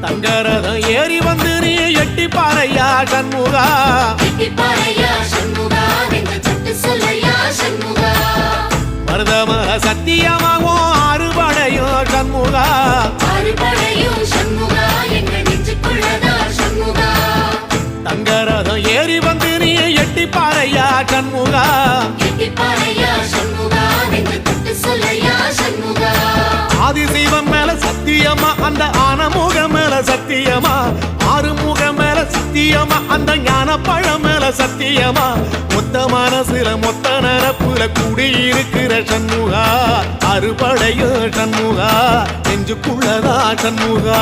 தங்கரதம் ஏறி வந்து நீ எட்டி பாறையா சண்முகா மருதமர சத்தியமாகும் அறுபடையும் சண்முகா தங்கரதம் ஏறி வந்து நீ எட்டி பாறையா சண்முகா ஆதிசைவம் மேல சத்தியமா அந்த ஆனமுகம் மேல சத்தியமா ஆறுமுகம் மேல சத்தியமா அந்த ஞான பழம் மேல சத்தியமா மொத்த மனசுல மொத்த நரப்புல குடியிருக்கிற சண்முகா அறுபடையோ சண்முகா நெஞ்சுக்குள்ளதா சண்முகா